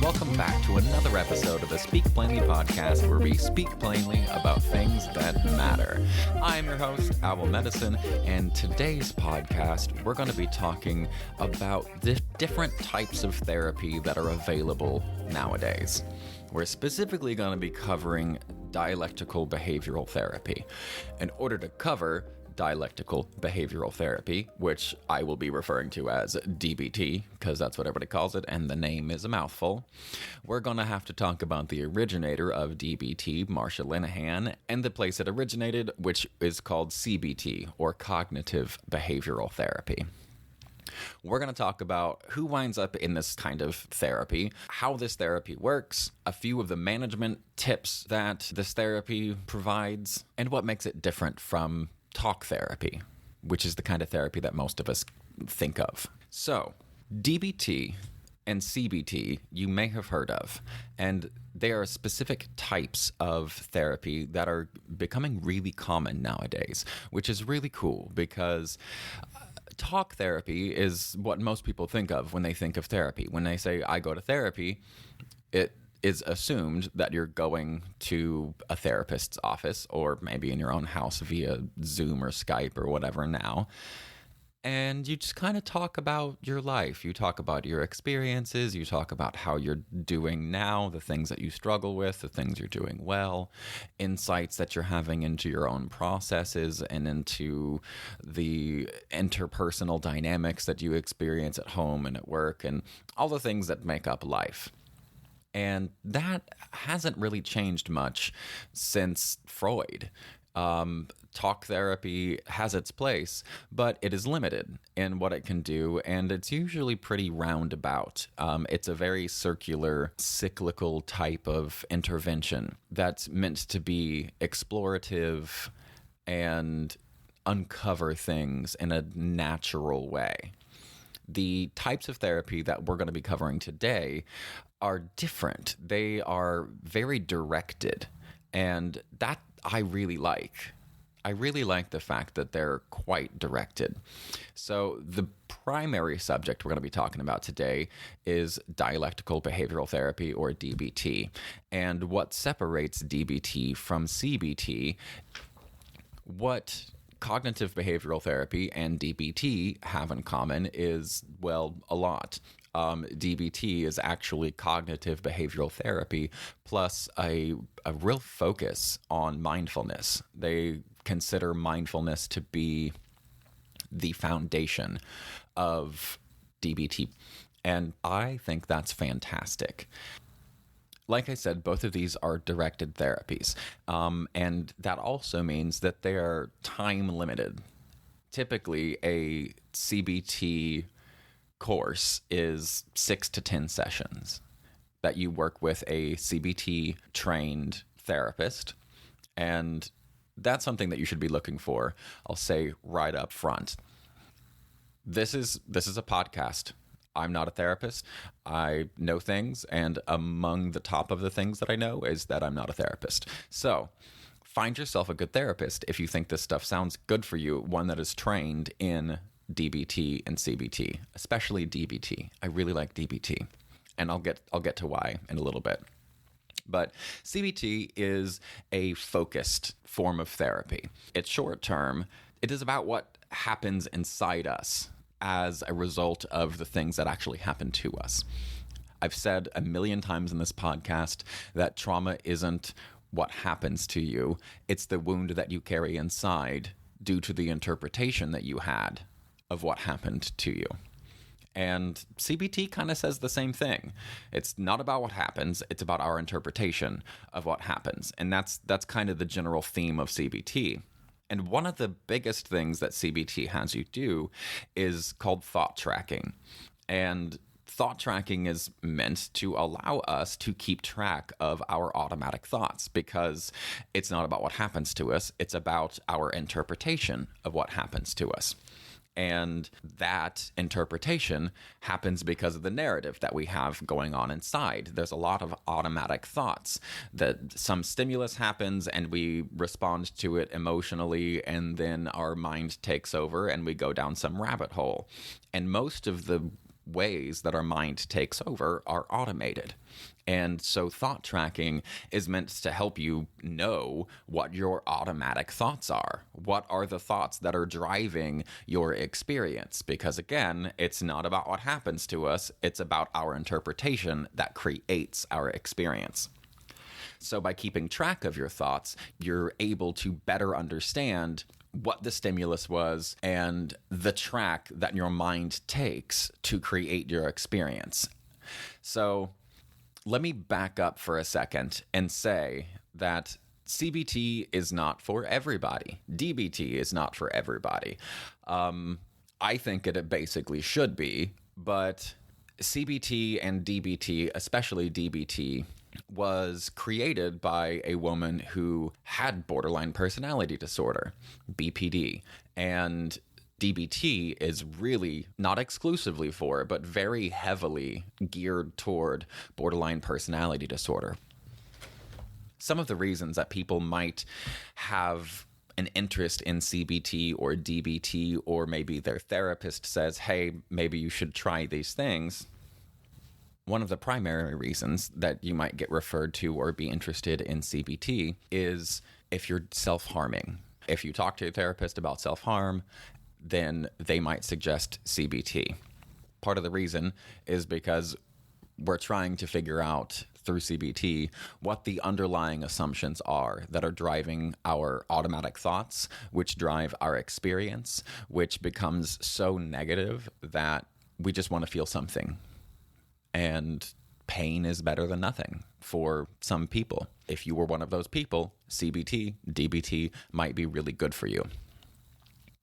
welcome back to another episode of the Speak Plainly podcast, where we speak plainly about things that matter. I am your host, Owl Medicine, and today's podcast, we're going to be talking about the different types of therapy that are available nowadays. We're specifically going to be covering dialectical behavioral therapy. In order to cover dialectical behavioral therapy, which I will be referring to as DBT, because that's what everybody calls it, and the name is a mouthful. We're going to have to talk about the originator of DBT, Marsha Linehan, and the place it originated, which is called CBT, or cognitive behavioral therapy. We're going to talk about who winds up in this kind of therapy, how this therapy works, a few of the management tips that this therapy provides, and what makes it different from talk therapy, which is the kind of therapy that most of us think of. So, DBT and CBT you may have heard of, and there are specific types of therapy that are becoming really common nowadays, which is really cool because talk therapy is what most people think of when they think of therapy. When they say, I go to therapy, it is assumed that you're going to a therapist's office or maybe in your own house via Zoom or Skype or whatever now. And you just kind of talk about your life. You talk about your experiences. You talk about how you're doing now, the things that you struggle with, the things you're doing well, insights that you're having into your own processes and into the interpersonal dynamics that you experience at home and at work and all the things that make up life. And that hasn't really changed much since Freud. Talk therapy has its place, but it is limited in what it can do, and it's usually pretty roundabout. It's a very circular, cyclical type of intervention that's meant to be explorative and uncover things in a natural way. The types of therapy that we're going to be covering today are different. They are very directed, and that I really like. I really like the fact that they're quite directed. So the primary subject we're going to be talking about today is dialectical behavioral therapy, or DBT. And what separates DBT from CBT, what cognitive behavioral therapy and DBT have in common is, well, a lot. DBT is actually cognitive behavioral therapy plus a real focus on mindfulness. They consider mindfulness to be the foundation of DBT, and I think that's fantastic. Like I said, both of these are directed therapies, and that also means that they are time limited. Typically, a CBT course is 6 to 10 sessions that you work with a CBT trained therapist, and that's something that you should be looking for. I'll say right up front. This is a podcast. I'm not a therapist. I know things, and among the top of the things that I know is that I'm not a therapist. So find yourself a good therapist if you think this stuff sounds good for you, one that is trained in DBT and CBT, especially DBT. I really like DBT, and I'll get to why in a little bit. But CBT is a focused form of therapy. It's short term. It is about what happens inside us as a result of the things that actually happen to us. I've said a million times in this podcast that trauma isn't what happens to you. It's the wound that you carry inside due to the interpretation that you had of what happened to you. And CBT kind of says the same thing. It's not about what happens, it's about our interpretation of what happens. And that's kind of the general theme of CBT. And one of the biggest things that CBT has you do is called thought tracking. And thought tracking is meant to allow us to keep track of our automatic thoughts, because it's not about what happens to us, it's about our interpretation of what happens to us. And that interpretation happens because of the narrative that we have going on inside. There's a lot of automatic thoughts that some stimulus happens and we respond to it emotionally, and then our mind takes over and we go down some rabbit hole. And most of the ways that our mind takes over are automated. And so thought tracking is meant to help you know what your automatic thoughts are. What are the thoughts that are driving your experience? Because again, it's not about what happens to us, it's about our interpretation that creates our experience. So by keeping track of your thoughts, you're able to better understand what the stimulus was and the track that your mind takes to create your experience. So let me back up for a second and say that CBT is not for everybody. DBT is not for everybody. I think it basically should be, but CBT and DBT, especially DBT, was created by a woman who had borderline personality disorder, BPD, and DBT is really not exclusively for, but very heavily geared toward borderline personality disorder. Some of the reasons that people might have an interest in CBT or DBT, or maybe their therapist says, hey, maybe you should try these things. One of the primary reasons that you might get referred to or be interested in CBT is if you're self-harming. If you talk to a therapist about self-harm, then they might suggest CBT. Part of the reason is because we're trying to figure out through CBT what the underlying assumptions are that are driving our automatic thoughts, which drive our experience, which becomes so negative that we just want to feel something. And pain is better than nothing for some people. If you were one of those people, CBT, DBT might be really good for you.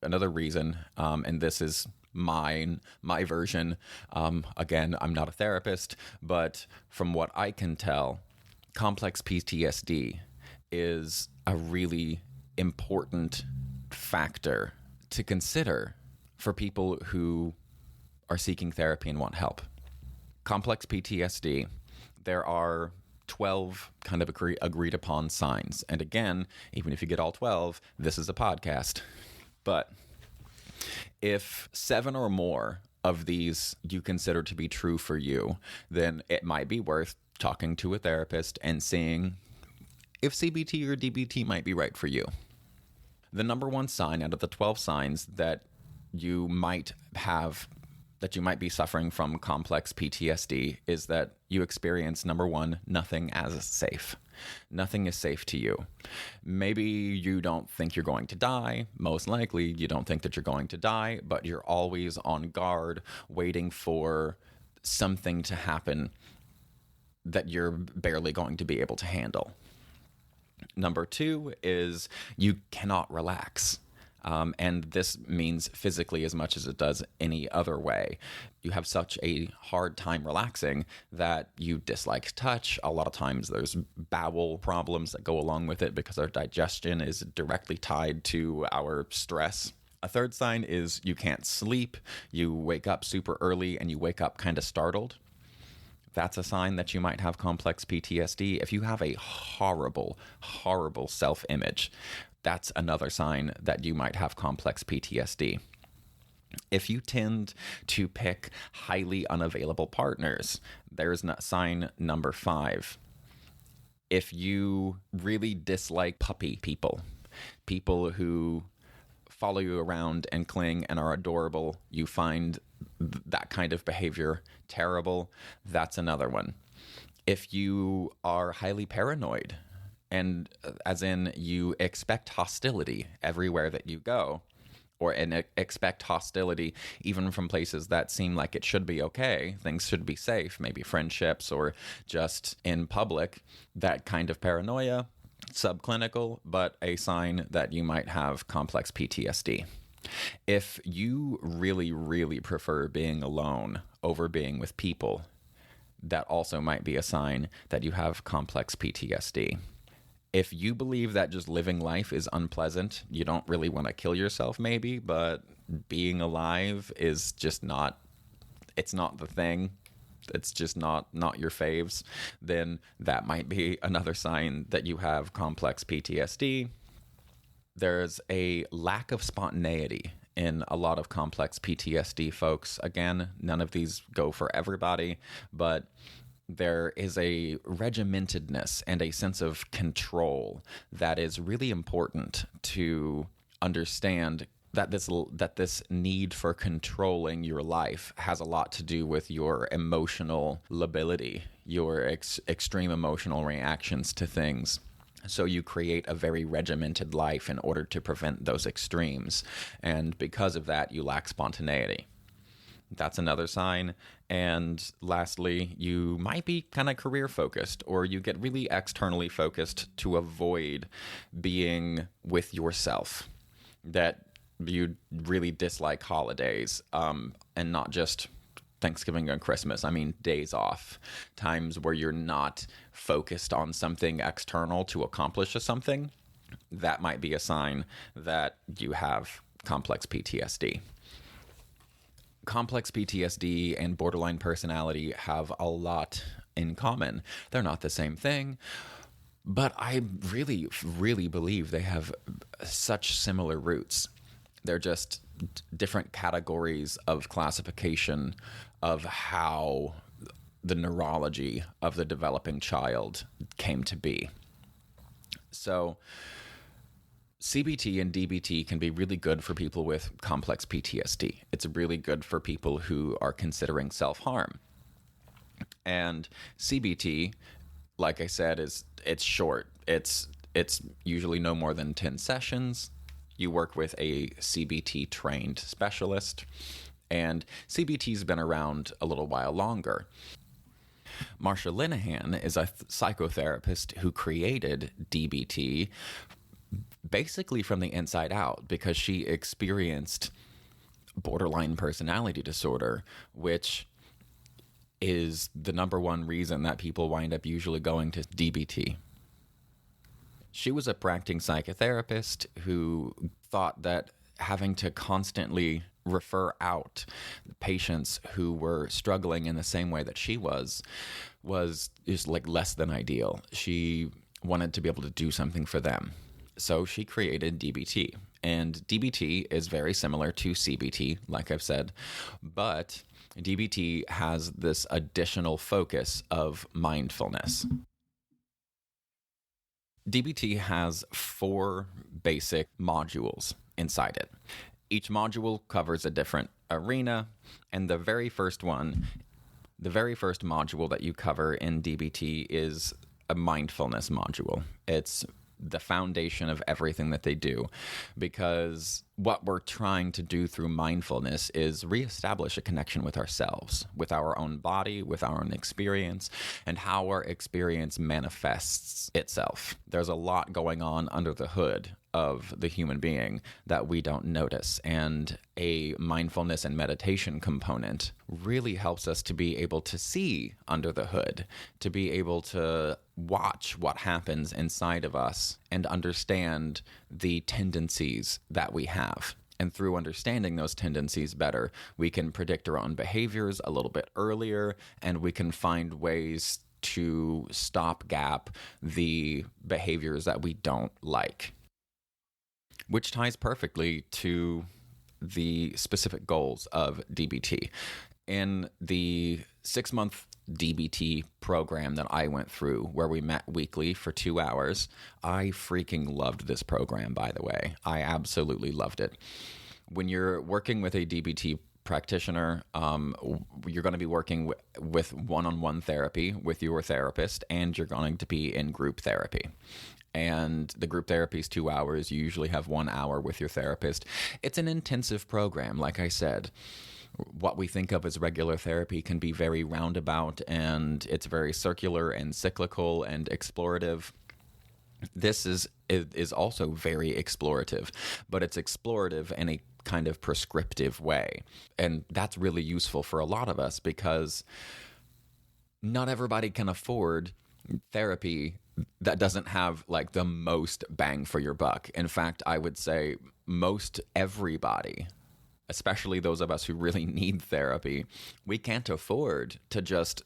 Another reason, and this is my version, again, I'm not a therapist, but from what I can tell, complex PTSD is a really important factor to consider for people who are seeking therapy and want help. Complex PTSD, there are 12 kind of agreed upon signs. And again, even if you get all 12, this is a podcast. But if 7 or more of these you consider to be true for you, then it might be worth talking to a therapist and seeing if CBT or DBT might be right for you. The number one sign out of the 12 signs that you might have, that you might be suffering from complex PTSD, is that you experience, number one, nothing as safe. Nothing is safe to you. Maybe you don't think you're going to die. Most likely you don't think that you're going to die, but you're always on guard, waiting for something to happen that you're barely going to be able to handle. Number two is you cannot relax. And this means physically as much as it does any other way. You have such a hard time relaxing that you dislike touch. A lot of times there's bowel problems that go along with it because our digestion is directly tied to our stress. A third sign is you can't sleep. You wake up super early and you wake up kind of startled. That's a sign that you might have complex PTSD. If you have a horrible, horrible self-image, that's another sign that you might have complex PTSD. If you tend to pick highly unavailable partners, there's sign number 5. If you really dislike puppy people, people who follow you around and cling and are adorable, you find that kind of behavior terrible, that's another one. If you are highly paranoid, and as in you expect hostility everywhere that you go, and expect hostility even from places that seem like it should be okay, things should be safe, maybe friendships or just in public, that kind of paranoia, subclinical, but a sign that you might have complex PTSD. If you really, really prefer being alone over being with people, that also might be a sign that you have complex PTSD. If you believe that just living life is unpleasant, you don't really want to kill yourself maybe, but being alive is just not, it's not the thing, it's just not your faves, then that might be another sign that you have complex PTSD. There's a lack of spontaneity in a lot of complex PTSD folks. Again, none of these go for everybody, but there is a regimentedness and a sense of control that is really important to understand that this need for controlling your life has a lot to do with your emotional lability, your extreme emotional reactions to things. So you create a very regimented life in order to prevent those extremes. And because of that, you lack spontaneity. That's another sign. And lastly, you might be kind of career focused, or you get really externally focused to avoid being with yourself. That you really dislike holidays, and not just Thanksgiving and Christmas. I mean, days off, times where you're not focused on something external to accomplish something. That might be a sign that you have complex PTSD. Complex PTSD and borderline personality have a lot in common. They're not the same thing, but I really, really believe they have such similar roots. They're just different categories of classification of how the neurology of the developing child came to be. So CBT and DBT can be really good for people with complex PTSD. It's really good for people who are considering self-harm. And CBT, like I said, it's short. It's usually no more than 10 sessions. You work with a CBT trained specialist, and CBT's been around a little while longer. Marsha Linehan is a psychotherapist who created DBT basically from the inside out because she experienced borderline personality disorder, which is the number one reason that people wind up usually going to DBT. She was a practicing psychotherapist who thought that having to constantly refer out patients who were struggling in the same way that she was just like less than ideal. She wanted to be able to do something for them. So she created DBT. And DBT is very similar to CBT, like I've said, but DBT has this additional focus of mindfulness. DBT has 4 basic modules inside it. Each module covers a different arena, and the very first module that you cover in DBT is a mindfulness module. It's the foundation of everything that they do, because what we're trying to do through mindfulness is reestablish a connection with ourselves, with our own body, with our own experience, and how our experience manifests itself. There's a lot going on under the hood of the human being that we don't notice, and a mindfulness and meditation component really helps us to be able to see under the hood, to be able to watch what happens inside of us and understand the tendencies that we have. And through understanding those tendencies better, we can predict our own behaviors a little bit earlier, and we can find ways to stopgap the behaviors that we don't like. Which ties perfectly to the specific goals of DBT. In the 6-month DBT program that I went through, where we met weekly for 2 hours, I freaking loved this program, by the way. I absolutely loved it. When you're working with a DBT practitioner, you're going to be working with one-on-one therapy with your therapist, and you're going to be in group therapy. And the group therapy is 2 hours. You usually have 1 hour with your therapist. It's an intensive program, like I said. What we think of as regular therapy can be very roundabout, and it's very circular and cyclical and explorative. This is also very explorative, but it's explorative in a kind of prescriptive way. And that's really useful for a lot of us, because not everybody can afford therapy that doesn't have like the most bang for your buck. In fact, I would say most everybody, especially those of us who really need therapy, we can't afford to just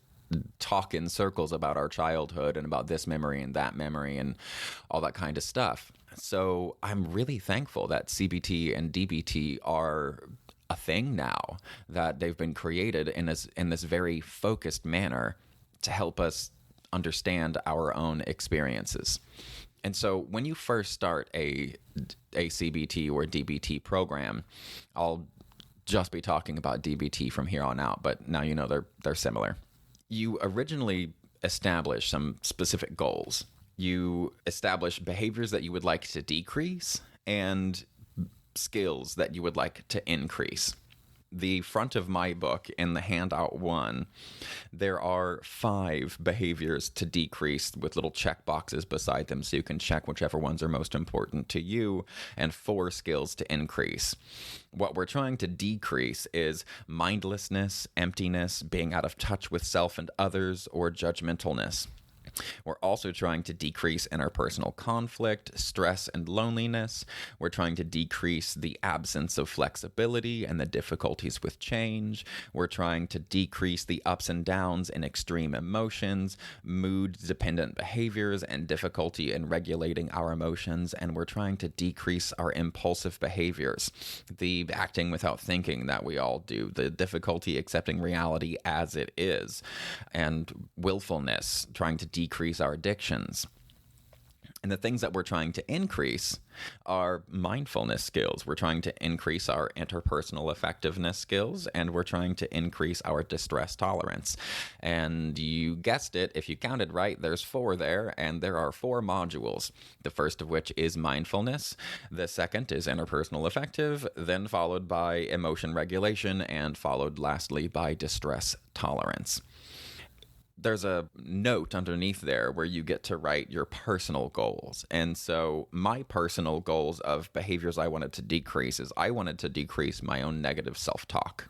talk in circles about our childhood and about this memory and that memory and all that kind of stuff. So I'm really thankful that CBT and DBT are a thing now, that they've been created in this very focused manner to help us understand our own experiences. And so when you first start a CBT or DBT program, I'll just be talking about DBT from here on out, but now you know they're similar. You originally establish some specific goals. You establish behaviors that you would like to decrease and skills that you would like to increase. The front of my book, in the handout 1, there are 5 behaviors to decrease with little check boxes beside them so you can check whichever ones are most important to you, and 4 skills to increase. What we're trying to decrease is mindlessness, emptiness, being out of touch with self and others, or judgmentalness. We're also trying to decrease interpersonal conflict, stress, and loneliness. We're trying to decrease the absence of flexibility and the difficulties with change. We're trying to decrease the ups and downs in extreme emotions, mood-dependent behaviors, and difficulty in regulating our emotions. And we're trying to decrease our impulsive behaviors, the acting without thinking that we all do, the difficulty accepting reality as it is, and willfulness, trying to decrease our addictions. And the things that we're trying to increase are mindfulness skills. We're trying to increase our interpersonal effectiveness skills, and we're trying to increase our distress tolerance. And you guessed it, if you counted right, there's 4 there, and there are 4 modules. The first of which is mindfulness. The second is interpersonal effective, then followed by emotion regulation, and followed lastly by distress tolerance. There's a note underneath there where you get to write your personal goals. And so my personal goals of behaviors I wanted to decrease is I wanted to decrease my own negative self-talk.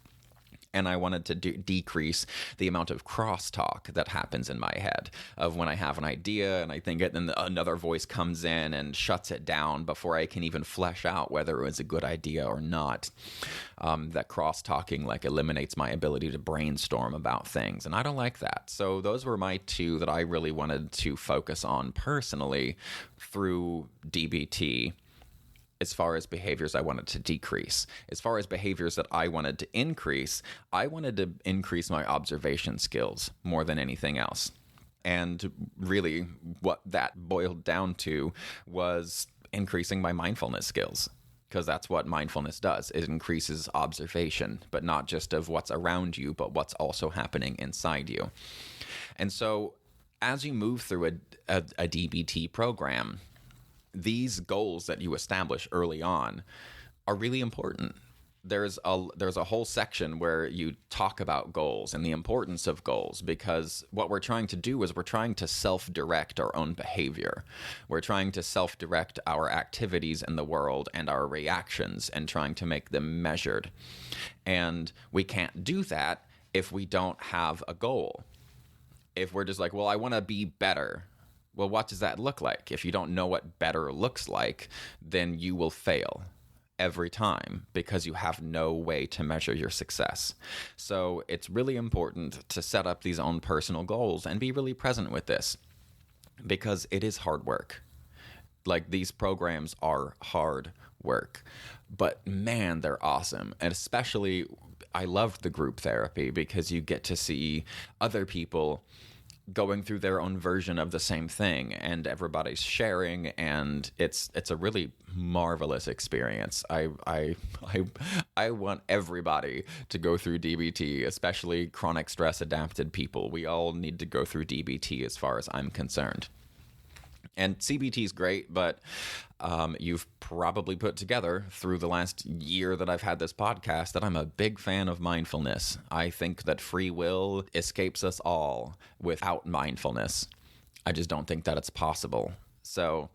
And I wanted to decrease the amount of crosstalk that happens in my head, of when I have an idea and I think it, then another voice comes in and shuts it down before I can even flesh out whether it was a good idea or not. That cross-talking eliminates my ability to brainstorm about things, and I don't like that. So those were my 2 that I really wanted to focus on personally through DBT. As far as behaviors I wanted to decrease. As far as behaviors that I wanted to increase, I wanted to increase my observation skills more than anything else. And really what that boiled down to was increasing my mindfulness skills, because that's what mindfulness does. It increases observation, but not just of what's around you, but what's also happening inside you. And so as you move through a DBT program, these goals that you establish early on are really important. There's a whole section where you talk about goals and the importance of goals, because what we're trying to do is we're trying to self-direct our own behavior. We're trying to self-direct our activities in the world and our reactions, and trying to make them measured. And we can't do that if we don't have a goal. If we're just like, well, I want to be better. Well, what does that look like? If you don't know what better looks like, then you will fail every time, because you have no way to measure your success. So it's really important to set up these own personal goals and be really present with this, because it is hard work. These programs are hard work, but man, they're awesome. And especially, I loved the group therapy, because you get to see other people going through their own version of the same thing, and everybody's sharing, and it's a really marvelous experience. I want everybody to go through DBT, especially chronic stress adapted people. We all need to go through DBT as far as I'm concerned. And CBT is great, but you've probably put together through the last year that I've had this podcast that I'm a big fan of mindfulness. I think that free will escapes us all without mindfulness. I just don't think that it's possible. So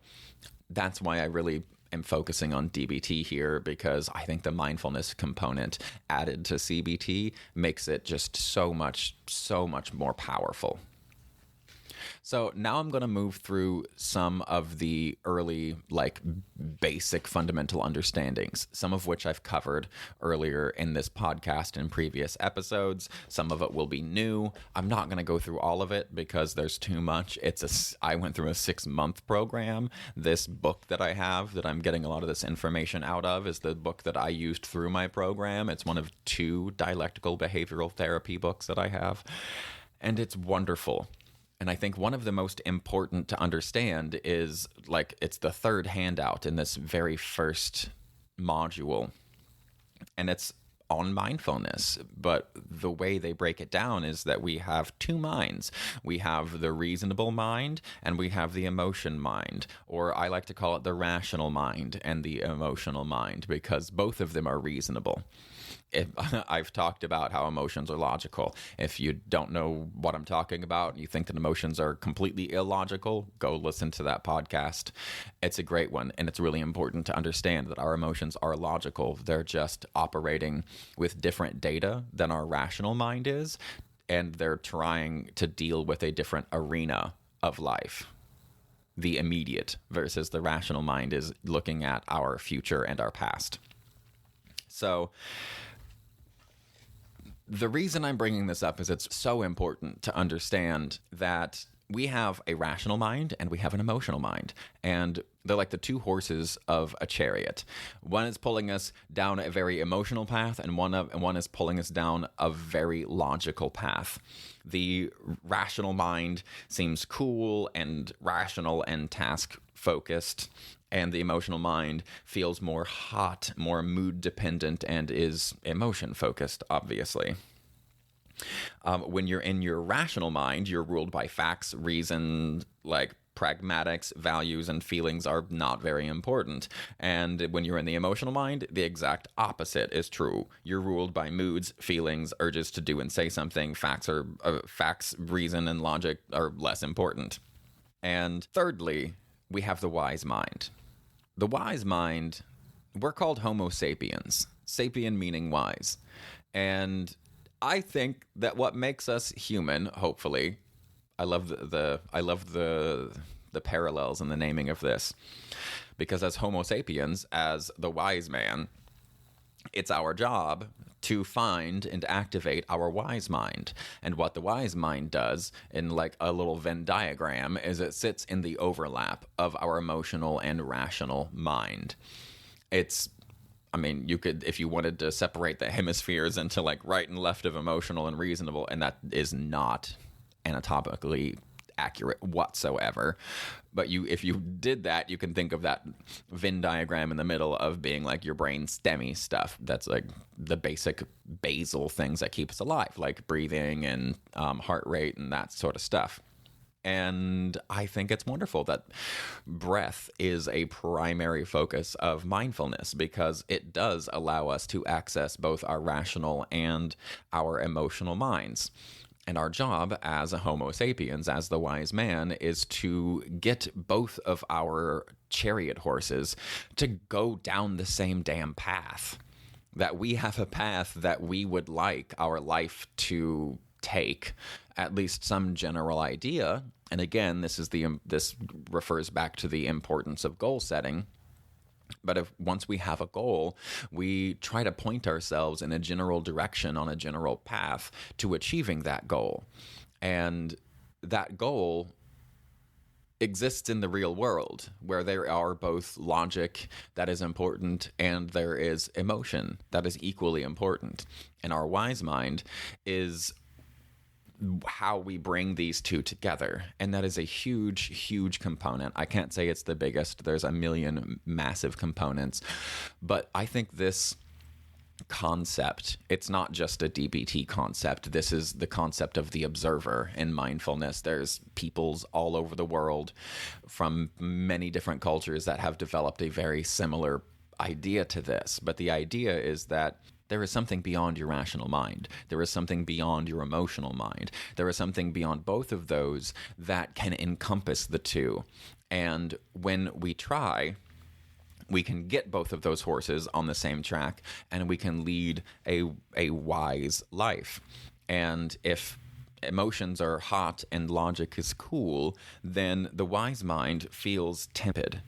that's why I really am focusing on DBT here, because I think the mindfulness component added to CBT makes it just so much more powerful. So now I'm going to move through some of the early, basic fundamental understandings, some of which I've covered earlier in this podcast and previous episodes. Some of it will be new. I'm not going to go through all of it because there's too much. I went through a 6-month program. This book that I have that I'm getting a lot of this information out of is the book that I used through my program. It's one of 2 dialectical behavioral therapy books that I have, and it's wonderful. And I think one of the most important to understand is, it's the 3rd handout in this very first module. And it's on mindfulness. But the way they break it down is that we have 2 minds. We have the reasonable mind and we have the emotion mind. Or I like to call it the rational mind and the emotional mind, because both of them are reasonable. I've talked about how emotions are logical. If you don't know what I'm talking about, you think that emotions are completely illogical, go listen to that podcast. It's a great one, and it's really important to understand that our emotions are logical. They're just operating with different data than our rational mind is, and they're trying to deal with a different arena of life. The immediate versus the rational mind is looking at our future and our past. So the reason I'm bringing this up is it's so important to understand that we have a rational mind and we have an emotional mind. And they're like the 2 horses of a chariot. One is pulling us down a very emotional path, and one is pulling us down a very logical path. The rational mind seems cool and rational and task-focused, and the emotional mind feels more hot, more mood-dependent, and is emotion-focused, obviously. When you're in your rational mind, you're ruled by facts, reason, pragmatics, values, and feelings are not very important. And when you're in the emotional mind, the exact opposite is true. You're ruled by moods, feelings, urges to do and say something. Facts, reason, and logic are less important. And thirdly, we have the wise mind. The wise mind, we're called Homo sapiens. Sapien meaning wise. And I think that what makes us human, hopefully, I love the parallels in the naming of this, because as Homo sapiens, as the wise man, it's our job to find and activate our wise mind. And what the wise mind does in a little Venn diagram is it sits in the overlap of our emotional and rational mind. You could, if you wanted to separate the hemispheres into right and left of emotional and reasonable, and that is not anatomically accurate whatsoever. But if you did that, you can think of that Venn diagram in the middle of being your brain STEMmy stuff. That's the basic basal things that keep us alive, like breathing and heart rate and that sort of stuff. And I think it's wonderful that breath is a primary focus of mindfulness, because it does allow us to access both our rational and our emotional minds. And our job as a Homo sapiens, as the wise man, is to get both of our chariot horses to go down the same damn path. That we have a path that we would like our life to take, at least some general idea. And again, this refers back to the importance of goal setting. But once we have a goal, we try to point ourselves in a general direction on a general path to achieving that goal. And that goal exists in the real world, where there are both logic that is important and there is emotion that is equally important. And our wise mind is how we bring these 2 together. And that is a huge, huge component. I can't say it's the biggest. There's a million massive components. But I think this concept, it's not just a DBT concept. This is the concept of the observer in mindfulness. There's peoples all over the world from many different cultures that have developed a very similar idea to this. But the idea is that there is something beyond your rational mind. There is something beyond your emotional mind. There is something beyond both of those that can encompass the 2. And when we try, we can get both of those horses on the same track, and we can lead a wise life. And if emotions are hot and logic is cool, then the wise mind feels timid.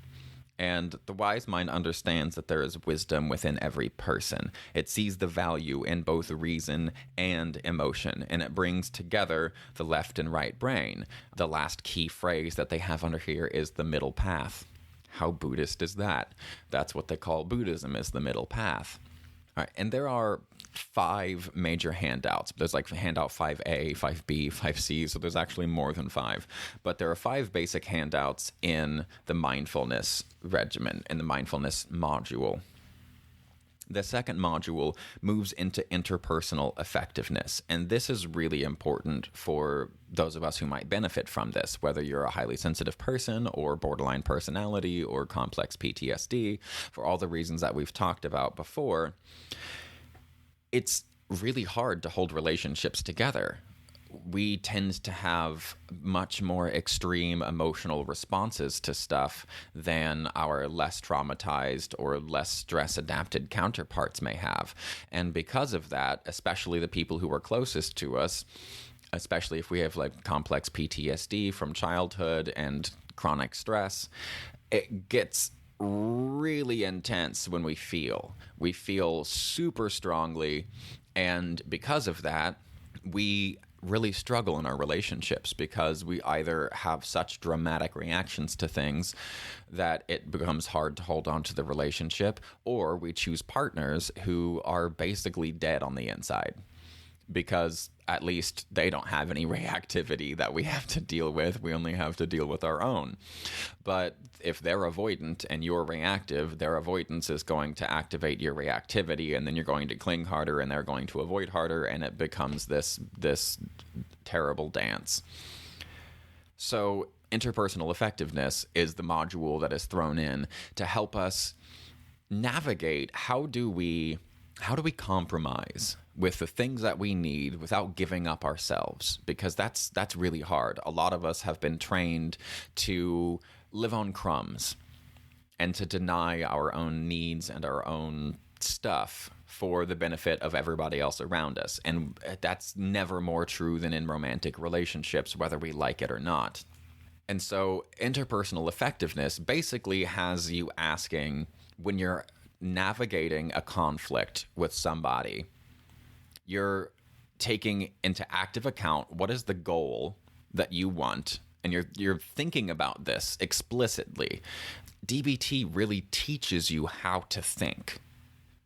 And the wise mind understands that there is wisdom within every person. It sees the value in both reason and emotion, and it brings together the left and right brain. The last key phrase that they have under here is the middle path. How Buddhist is that? That's what they call Buddhism, is the middle path. All right, and there are 5 major handouts. There's like handout 5A, 5B, 5C, so there's actually more than 5. But there are 5 basic handouts in the mindfulness regimen, in the mindfulness module. The second module moves into interpersonal effectiveness, and this is really important for those of us who might benefit from this, whether you're a highly sensitive person or borderline personality or complex PTSD, for all the reasons that we've talked about before. It's really hard to hold relationships together. We tend to have much more extreme emotional responses to stuff than our less traumatized or less stress-adapted counterparts may have. And because of that, especially the people who are closest to us, especially if we have like complex PTSD from childhood and chronic stress, it gets really intense when we feel. We feel super strongly, and because of that, we really struggle in our relationships because we either have such dramatic reactions to things that it becomes hard to hold on to the relationship, or we choose partners who are basically dead on the inside because at least they don't have any reactivity that we have to deal with. We only have to deal with our own. But if they're avoidant and you're reactive, their avoidance is going to activate your reactivity, and then you're going to cling harder and they're going to avoid harder, and it becomes this terrible dance. So interpersonal effectiveness is the module that is thrown in to help us navigate how do we compromise with the things that we need without giving up ourselves, because that's really hard. A lot of us have been trained to live on crumbs and to deny our own needs and our own stuff for the benefit of everybody else around us. And that's never more true than in romantic relationships, whether we like it or not. And so interpersonal effectiveness basically has you asking, when you're navigating a conflict with somebody, you're taking into active account what is the goal that you want, and you're thinking about this explicitly. DBT really teaches you how to think.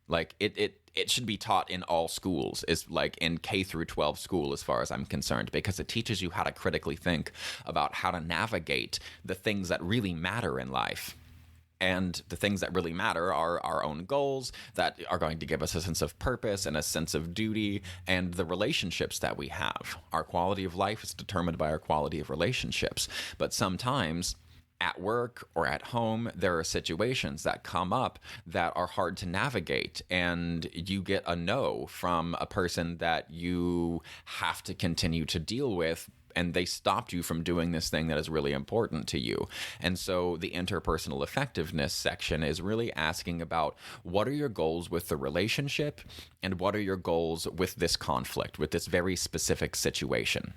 Like it should be taught in all schools, is like in K through 12 school as far as I'm concerned, because it teaches you how to critically think about how to navigate the things that really matter in life. And the things that really matter are our own goals that are going to give us a sense of purpose and a sense of duty, and the relationships that we have. Our quality of life is determined by our quality of relationships. But sometimes at work or at home, there are situations that come up that are hard to navigate, and you get a no from a person that you have to continue to deal with, and they stopped you from doing this thing that is really important to you. And so the interpersonal effectiveness section is really asking about, what are your goals with the relationship, and what are your goals with this conflict, with this very specific situation?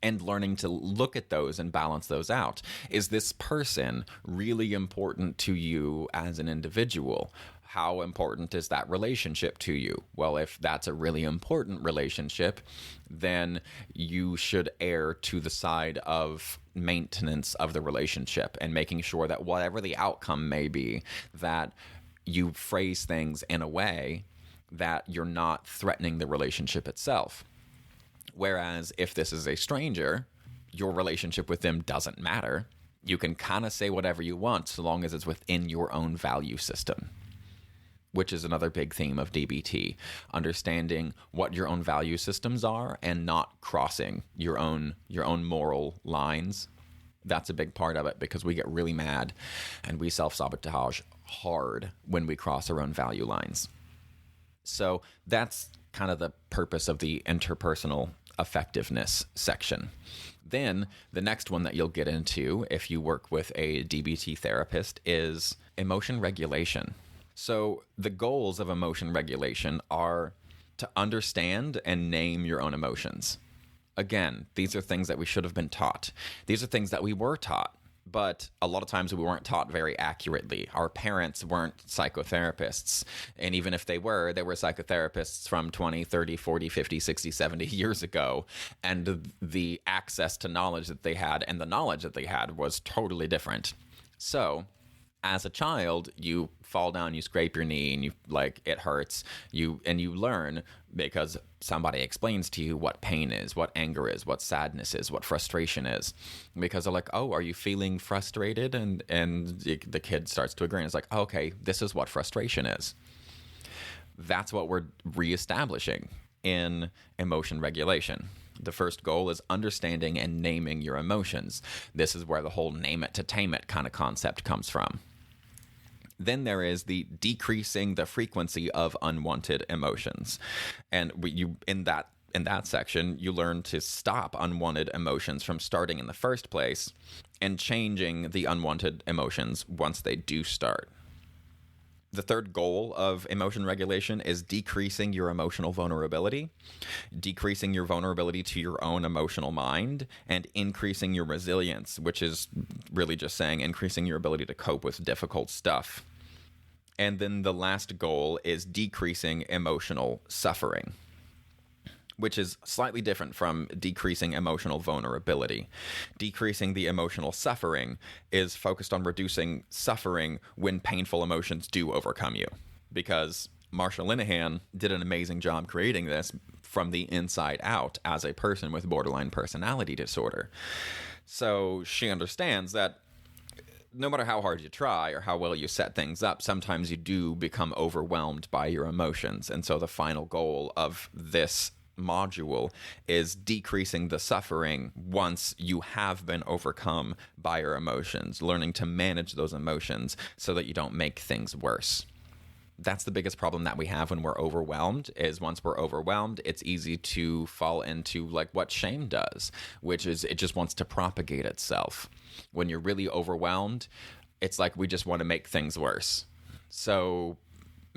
And learning to look at those and balance those out. Is this person really important to you as an individual? How important is that relationship to you? Well, if that's a really important relationship, then you should err to the side of maintenance of the relationship and making sure that whatever the outcome may be, that you phrase things in a way that you're not threatening the relationship itself. Whereas if this is a stranger, your relationship with them doesn't matter. You can kind of say whatever you want so long as it's within your own value system, which is another big theme of DBT, understanding what your own value systems are and not crossing your own moral lines. That's a big part of it, because we get really mad and we self-sabotage hard when we cross our own value lines. So that's kind of the purpose of the interpersonal effectiveness section. Then the next one that you'll get into if you work with a DBT therapist is emotion regulation. So the goals of emotion regulation are to understand and name your own emotions. Again, these are things that we should have been taught. These are things that we were taught. But a lot of times we weren't taught very accurately. Our parents weren't psychotherapists. And even if they were psychotherapists from 20, 30, 40, 50, 60, 70 years ago. And the access to knowledge that they had and the knowledge that they had was totally different. So as a child, you fall down, you scrape your knee, and it hurts. You learn because somebody explains to you what pain is, what anger is, what sadness is, what frustration is. Because they're like, oh, are you feeling frustrated? And the kid starts to agree. And it's like, oh, okay, this is what frustration is. That's what we're reestablishing in emotion regulation. The first goal is understanding and naming your emotions. This is where the whole name it to tame it kind of concept comes from. Then there is the decreasing the frequency of unwanted emotions. And in that section, you learn to stop unwanted emotions from starting in the first place and changing the unwanted emotions once they do start. The third goal of emotion regulation is decreasing your emotional vulnerability, decreasing your vulnerability to your own emotional mind, and increasing your resilience, which is really just saying increasing your ability to cope with difficult stuff. And then the last goal is decreasing emotional suffering, which is slightly different from decreasing emotional vulnerability. Decreasing the emotional suffering is focused on reducing suffering when painful emotions do overcome you. Because Marsha Linehan did an amazing job creating this from the inside out as a person with borderline personality disorder. So she understands that no matter how hard you try or how well you set things up, sometimes you do become overwhelmed by your emotions. And so the final goal of this module is decreasing the suffering once you have been overcome by your emotions, learning to manage those emotions so that you don't make things worse. That's the biggest problem that we have when we're overwhelmed, is once we're overwhelmed, it's easy to fall into what shame does, which is it just wants to propagate itself. When you're really overwhelmed, it's like we just want to make things worse. So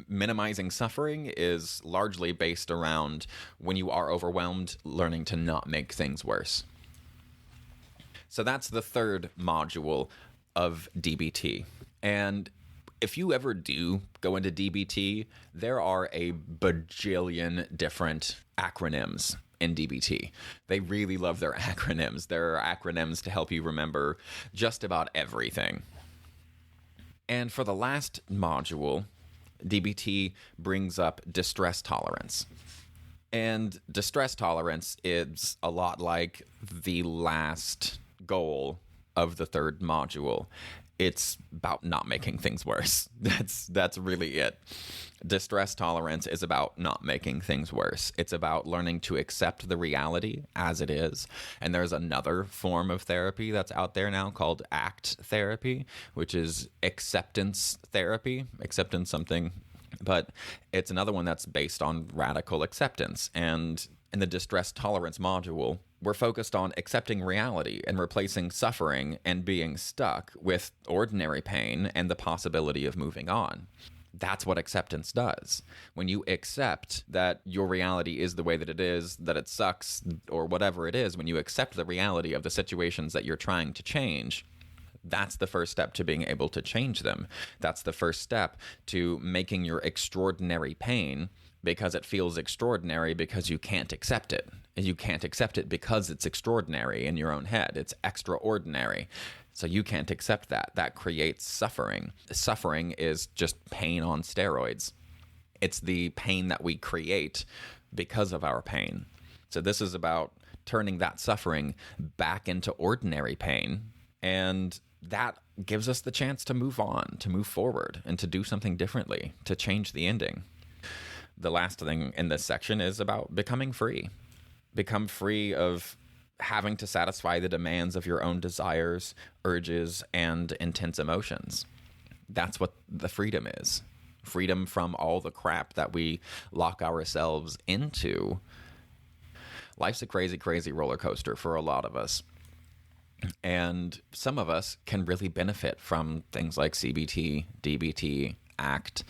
minimizing suffering is largely based around when you are overwhelmed, learning to not make things worse. So that's the third module of DBT. And if you ever do go into DBT, there are a bajillion different acronyms in DBT. They really love their acronyms. There are acronyms to help you remember just about everything. And for the last module, DBT brings up distress tolerance. And distress tolerance is a lot like the last goal of the third module. It's about not making things worse. That's really it. Distress tolerance is about not making things worse. It's about learning to accept the reality as it is. And there's another form of therapy that's out there now called ACT therapy, which is acceptance therapy, acceptance something. But it's another one that's based on radical acceptance. And in the distress tolerance module, we're focused on accepting reality and replacing suffering and being stuck with ordinary pain and the possibility of moving on. That's what acceptance does. When you accept that your reality is the way that it is, that it sucks, or whatever it is, when you accept the reality of the situations that you're trying to change, that's the first step to being able to change them. That's the first step to making your extraordinary pain, because it feels extraordinary because you can't accept it. And you can't accept it because it's extraordinary in your own head. It's extraordinary. So you can't accept that. That creates suffering. Suffering is just pain on steroids. It's the pain that we create because of our pain. So this is about turning that suffering back into ordinary pain. And that gives us the chance to move on, to move forward, and to do something differently, to change the ending. The last thing in this section is about becoming free. Become free of having to satisfy the demands of your own desires, urges, and intense emotions. That's what the freedom is. Freedom from all the crap that we lock ourselves into. Life's a crazy, crazy roller coaster for a lot of us. And some of us can really benefit from things like CBT, DBT, ACT.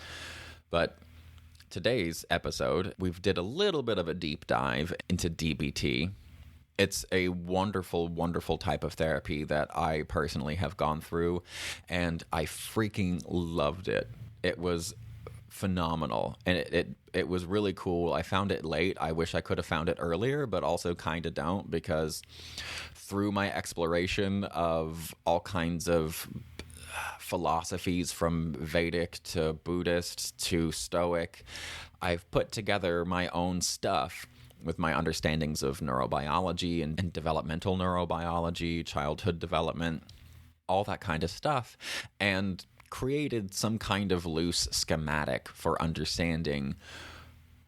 But today's episode, we've did a little bit of a deep dive into DBT. It's a wonderful, wonderful type of therapy that I personally have gone through, and I freaking loved it. It was phenomenal, and it was really cool. I found it late. I wish I could have found it earlier, but also kind of don't, because through my exploration of all kinds of philosophies, from Vedic to Buddhist to Stoic, I've put together my own stuff with my understandings of neurobiology and developmental neurobiology, childhood development, all that kind of stuff, and created some kind of loose schematic for understanding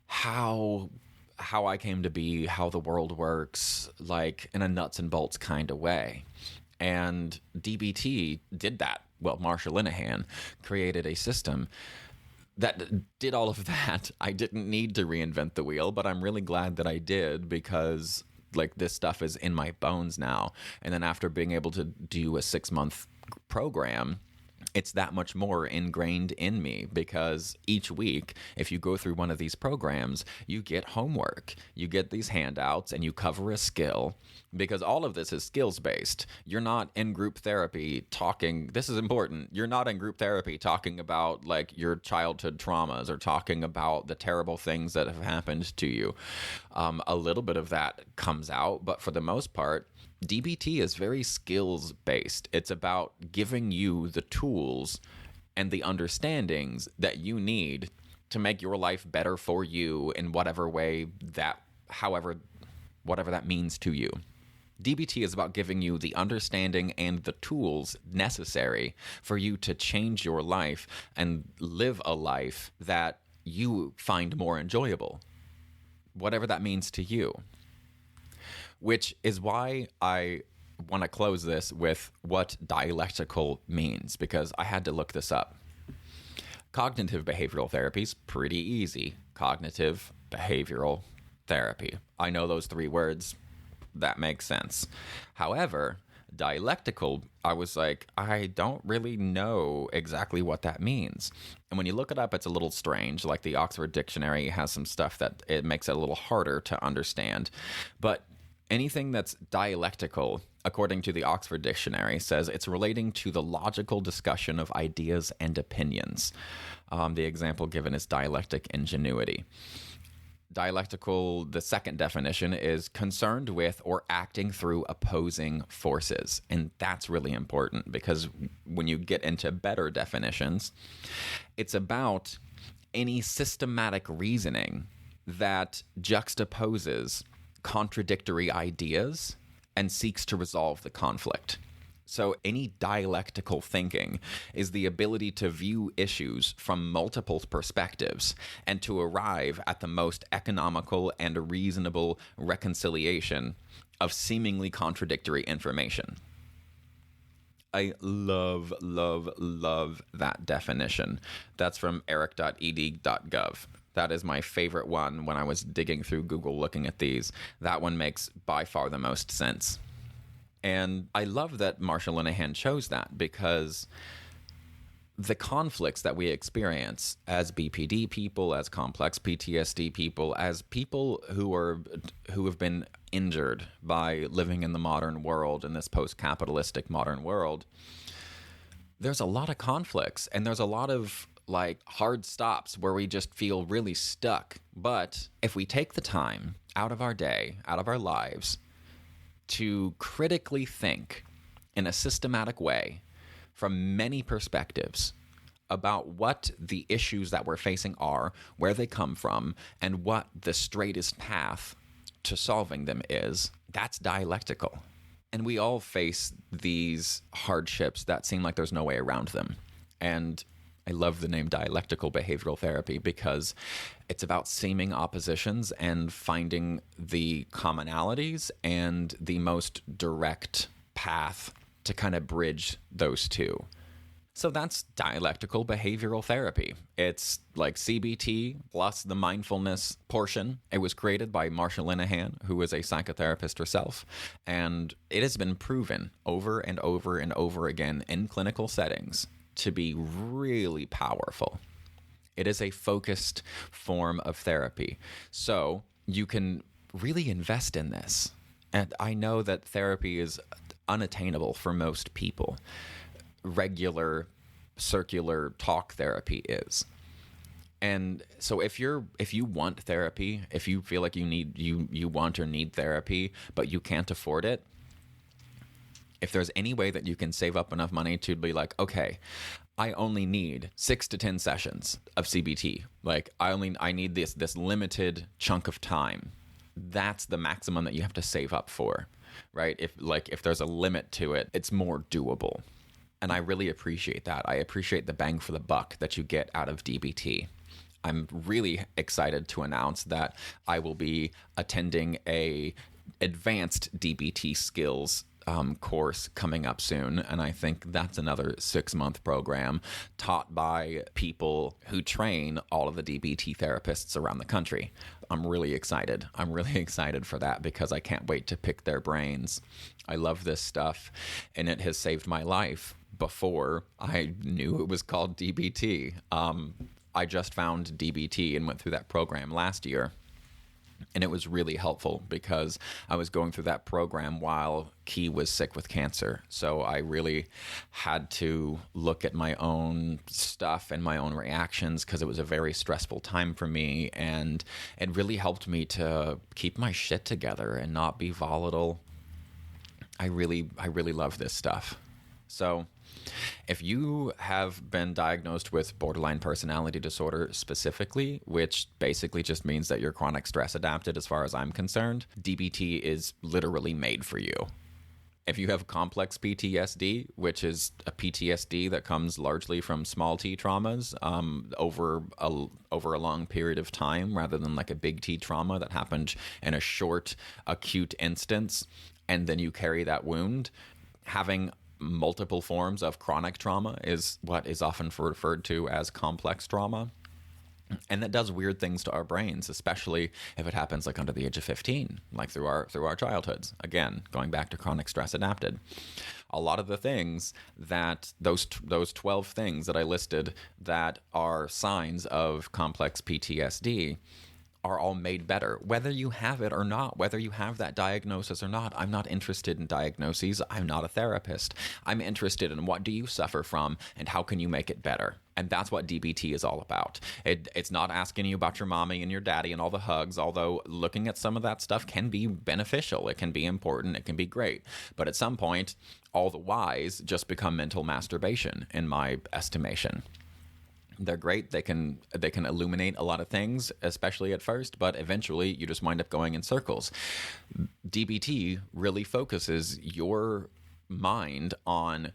how I came to be, how the world works, like in a nuts and bolts kind of way. And DBT did that. Well, Marsha Linehan created a system that did all of that. I didn't need to reinvent the wheel, but I'm really glad that I did, because like this stuff is in my bones now. And then after being able to do a 6-month program, it's that much more ingrained in me, because each week, if you go through one of these programs, you get homework, you get these handouts, and you cover a skill, because all of this is skills-based. You're not in group therapy talking, this is important, you're not in group therapy talking about like your childhood traumas or talking about the terrible things that have happened to you. A little bit of that comes out, but for the most part, DBT is very skills-based. It's about giving you the tools and the understandings that you need to make your life better for you in whatever way that, whatever that means to you. DBT is about giving you the understanding and the tools necessary for you to change your life and live a life that you find more enjoyable, whatever that means to you. Which is why I want to close this with what dialectical means, because I had to look this up. Cognitive behavioral therapy is pretty easy. Cognitive behavioral therapy. I know those 3 words. That makes sense. However, dialectical, I was like, I don't really know exactly what that means. And when you look it up, it's a little strange. Like the Oxford Dictionary has some stuff that it makes it a little harder to understand. But anything that's dialectical, according to the Oxford Dictionary, says it's relating to the logical discussion of ideas and opinions. The example given is dialectic ingenuity. Dialectical, the second definition, is concerned with or acting through opposing forces. And that's really important, because when you get into better definitions, it's about any systematic reasoning that juxtaposes contradictory ideas and seeks to resolve the conflict. So any dialectical thinking is the ability to view issues from multiple perspectives and to arrive at the most economical and reasonable reconciliation of seemingly contradictory information. I love, love, love that definition. That's from eric.ed.gov. That is my favorite one when I was digging through Google looking at these. That one makes by far the most sense. And I love that Marsha Linehan chose that, because the conflicts that we experience as BPD people, as complex PTSD people, as people who have been injured by living in the modern world, in this post-capitalistic modern world, there's a lot of conflicts, and there's a lot of like hard stops where we just feel really stuck. But if we take the time out of our day, out of our lives, to critically think in a systematic way from many perspectives about what the issues that we're facing are, where they come from, and what the straightest path to solving them is, that's dialectical. And we all face these hardships that seem like there's no way around them. And I love the name dialectical behavioral therapy, because it's about seeming oppositions and finding the commonalities and the most direct path to kind of bridge those two. So that's dialectical behavioral therapy. It's like CBT plus the mindfulness portion. It was created by Marsha Linehan, who is a psychotherapist herself, and it has been proven over and over and over again in clinical settings to be really powerful. It is a focused form of therapy. So you can really invest in this And I know that therapy is unattainable for most people. Regular circular talk therapy is. And so if you want therapy, if you feel like you want or need therapy, but you can't afford it, if there's any way that you can save up enough money to be like, okay, I only need 6 to 10 sessions of CBT. Like I need this limited chunk of time. That's the maximum that you have to save up for, right? If there's a limit to it, it's more doable. And I really appreciate that. I appreciate the bang for the buck that you get out of DBT. I'm really excited to announce that I will be attending a advanced DBT skills course coming up soon. And I think that's another 6-month program taught by people who train all of the DBT therapists around the country. I'm really excited. I'm really excited for that because I can't wait to pick their brains. I love this stuff, and it has saved my life before I knew it was called DBT. I just found DBT and went through that program last year. And it was really helpful because I was going through that program while Key was sick with cancer. So I really had to look at my own stuff and my own reactions because it was a very stressful time for me. And it really helped me to keep my shit together and not be volatile. I really love this stuff. So if you have been diagnosed with borderline personality disorder specifically, which basically just means that you're chronic stress adapted as far as I'm concerned, DBT is literally made for you. If you have complex PTSD, which is a PTSD that comes largely from small T traumas over a long period of time, rather than like a big T trauma that happened in a short, acute instance, and then you carry that wound, having multiple forms of chronic trauma is what is often referred to as complex trauma. And that does weird things to our brains, especially if it happens like under the age of 15, like through our childhoods. Again, going back to chronic stress adapted. A lot of the things that those 12 things that I listed that are signs of complex PTSD are all made better, whether you have it or not, whether you have that diagnosis or not. I'm not interested in diagnoses. I'm not a therapist. I'm interested in what do you suffer from and how can you make it better. And that's what DBT is all about. It's not asking you about your mommy and your daddy and all the hugs, although looking at some of that stuff can be beneficial. It can be important. It can be great. But at some point, all the whys just become mental masturbation, in my estimation. They're great. They can illuminate a lot of things, especially at first, but eventually you just wind up going in circles. DBT really focuses your mind on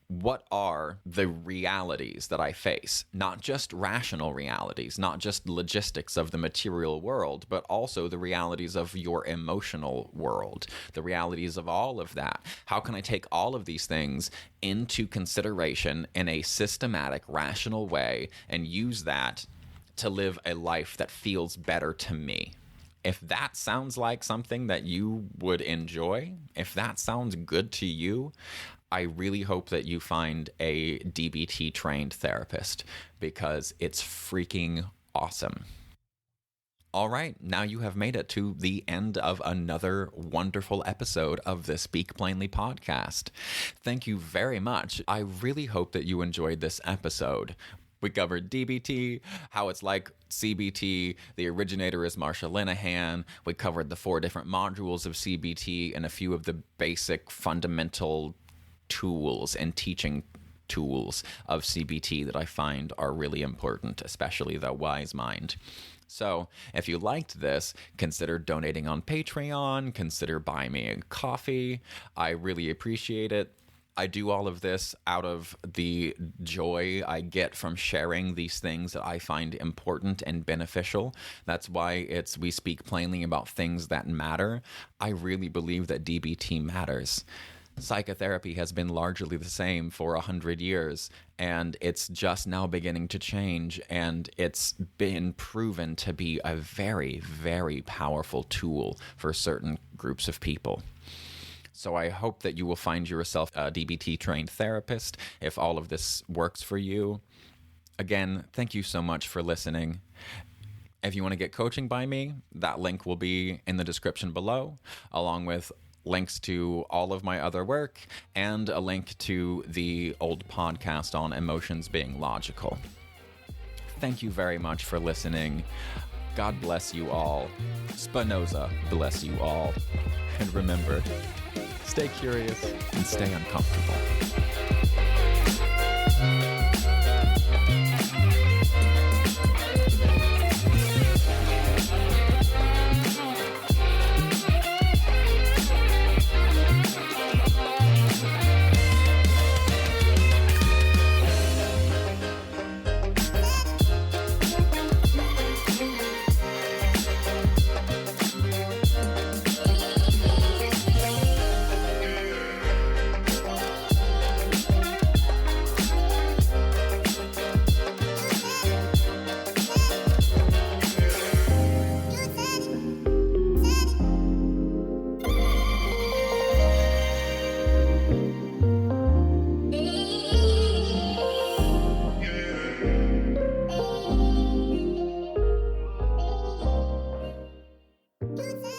what are the realities that I face, not just rational realities, not just logistics of the material world, but also the realities of your emotional world, the realities of all of that. How can I take all of these things into consideration in a systematic, rational way and use that to live a life that feels better to me? If that sounds like something that you would enjoy, if that sounds good to you, I really hope that you find a DBT trained therapist because it's freaking awesome. All right, now you have made it to the end of another wonderful episode of the Speak Plainly podcast. Thank you very much. I really hope that you enjoyed this episode. We covered DBT, how it's like CBT, the originator is Marsha Linehan. We covered the 4 different modules of CBT and a few of the basic fundamental tools and teaching tools of CBT that I find are really important, especially the wise mind. So if you liked this, consider donating on Patreon, consider buying me a coffee. I really appreciate it. I do all of this out of the joy I get from sharing these things that I find important and beneficial. That's why we speak plainly about things that matter. I really believe that DBT matters. Psychotherapy has been largely the same for 100 years, and it's just now beginning to change, and it's been proven to be a very, very powerful tool for certain groups of people. So I hope that you will find yourself a DBT-trained therapist if all of this works for you. Again, thank you so much for listening. If you want to get coaching by me, that link will be in the description below, along with links to all of my other work and a link to the old podcast on emotions being logical. Thank you very much for listening. God bless you all. Spinoza bless you all. And remember, stay curious and stay uncomfortable. Do